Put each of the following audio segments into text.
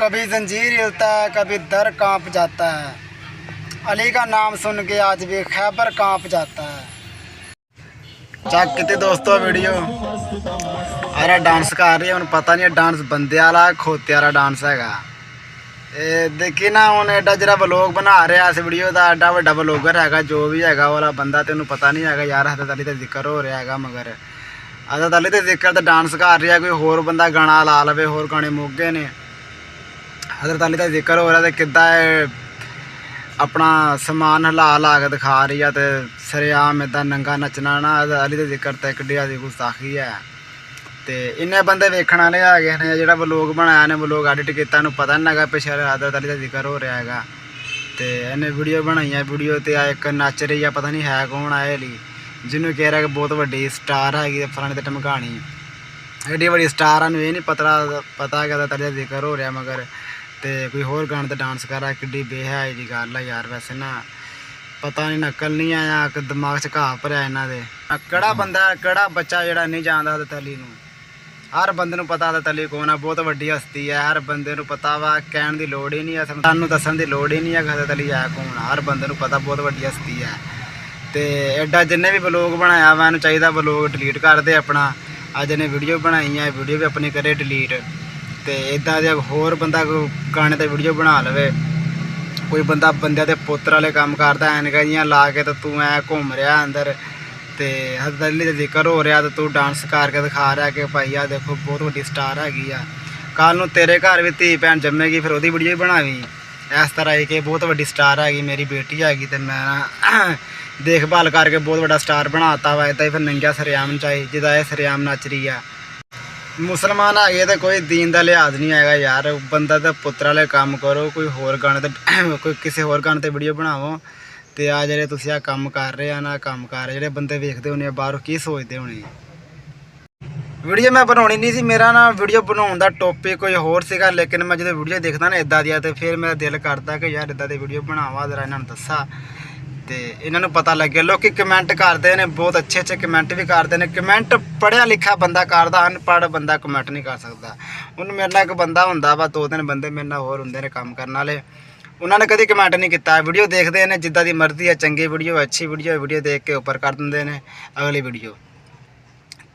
कभी जंजीर हिलता है, कभी दर कांप जाता है। अली का नाम सुन के आज भी खैबर कांप जाता है। चेक किते दोस्तों वीडियो अरे डांस कर रही है। उन्हें पता नहीं डांस बंदे वाला खोते वाला डांस हैगा। देखी ना हूँ एडा जरा व्लॉग बना रहा इस वीडियो का एडा वड्डा व्लॉगर है जो भी है वाला बंदा तेन पता नहीं है यार। हजरत अली का जिक्र हो रहा है मगर हजरत अली के जिक्र तो डांस कर रहा कोई होर बंदा गाना ला लवे होर गाने मुक्के ने। हजरत अली का जिक्र हो रहा तो किदा अपना समान हिला ला के दिखा रही है तो सरेआम इदा नंगा नचना ना। अली का जिक्र तो एक डी गुस्ताखी है। तो इन्ने बंदे वेखण वाले है ने जो व्लॉग बनाया ने व्लॉग एडिट किया पता नहीं लगा पिछले हजरत अली का जिक्र हो रहा है। तो इन्हें वीडियो बनाई है वीडियो तो एक नच रही है पता नहीं है कौन आए अली जिन्होंने कह रहा कि बहुत वड्डी स्टार हैगी फलाने ते ढमकानी एड्डी बड़ी स्टार है ये नहीं पता कि हजरत अली का जिक्र हो रहा मगर तो कोई होर गाने ते डांस कर रहा है। कि बेहयाई की गल है यार। वैसे ना पता नहीं नकल नहीं आया कि दिमाग च घाह भरिया इन्हों के। कड़ा बंदा कड़ा बच्चा जोड़ा नहीं जानता हजरत अली नूं। हर बंदे नूं पता हजरत अली कौन है बहुत वड्डी हस्ती है। हर बंदे नूं पता वा कहण दी लोड़ ही नहीं है सानूं दस्सण दी लोड़ ही नहीं है हजरत अली है कौन। हर बंदे नूं पता बहुत वड्डी हस्ती है। तो एडा जिन्हें भी व्लॉग बनाया वा इन्हूं चाहिदा व्लॉग डिलीट कर दे अपना। अज इन्हें वीडियो बनाई है वीडियो भी अपनी करे डिलीट। तो इदा दे होर बंदा गाने ते वीडियो बना लवे। कोई बंदा बंदे दे पुत्तर वाले काम करता ऐनकां जियां ला के तो तू ऐ घूम रहा अंदर तो हजरत अली का जिक्र हो रहा तो तू डांस करके दिखा रहा कि भाई आ देखो बहुत वड्डी स्टार हैगी आ। कल नूं तेरे घर भी धी भैन जम्मेगी फिर ओहदी वीडियो भी बनावी इस तरह ही कि बहुत वड्डी स्टार हैगी मेरी बेटी हैगी। तो मैं देखभाल करके बहुत बड़ा स्टार बनाता वा। इदा ही फिर नंगिया सरेआम चाहिए जिदा ये सरेआम नच रही है। मुसलमान है तो कोई दीन का लिहाज नहीं है यार। बंदा तो पुत्र वाले काम करो कोई होर गाने तो कोई किसी होर गाने तो वीडियो बनावो। तो आ जे तुम आ कम कर रहे ना कम कर रहे जो बंदे वेखते होने बाहरों की सोचते होने। वीडियो मैं बनानी नहीं सी मेरा ना वीडियो बनाने का टॉपिक कोई होर सीगा लेकिन मैं जो वीडियो देखता ना इदा दिया तो फिर मेरा दिल करता कि यार इदा दी वीडियो बनावा जरा इन्होंने दसा तो इन्होंने पता लगे। लोग कमेंट करते हैं बहुत अच्छे अच्छे कमेंट भी करते हैं। कमेंट पढ़िया लिखा बंदा करता अनपढ़ बंदा कमेंट नहीं कर सकता। हूँ मेरे नाल एक बंदा होंदा वा दो तीन बंदे मेरे नाल होर हुंदे ने काम करने वाले उन्होंने कभी कमेंट नहीं किया। वीडियो देखते हैं जिदा की मर्जी है चंगी वीडियो अच्छी वीडियो देख के ऊपर कर देंगे ने अगली वीडियो।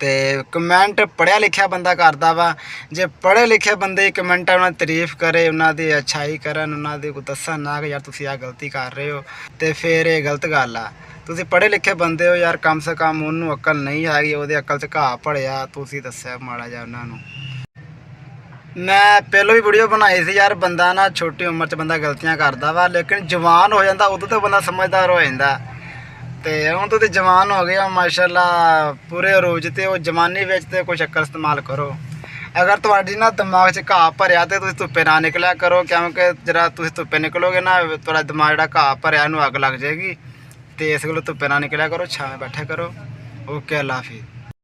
तो कमेंट पढ़िया लिखा बंदा करता वा जे पढ़े लिखे बंदे कमेंट उन्होंने तारीफ करे उन्होंने अच्छाई करन उन्होंने कोई दसन ना कि यार तुम आ गलती कर रहे हो तो फिर ये गलत गल आ। तुम पढ़े लिखे बंदे हो यार कम से कम उन्होंने अकल नहीं हैगी वो अकल च घाह भड़िया तुम दस्या माड़ा जा उन्होंने। मैं पहलों भी वीडियो बनाई थी यार बंदा ना छोटी उम्र च बंदा गलतियां करता वा लेकिन जवान हो जाता उदों तो बंदा समझदार हो जाता। तो हूँ तो जवान हो गया माशाल्लाह पूरे अरूज तो वो जवानी तो कोई चक्कर इस्तेमाल करो। अगर थोड़ी ना दिमाग च घाह भरिया तो तुम धुप्पे ना निकलिया करो क्योंकि जरा तुम धुप्पे निकलोगे ना थोड़ा दिमाग जो घाह भरिया इन्हूं अग लग जाएगी। तो इस गल्लों धुप्पे ना निकलिया करो छावें बैठे करो। ओके अल्लाह हाफिज़।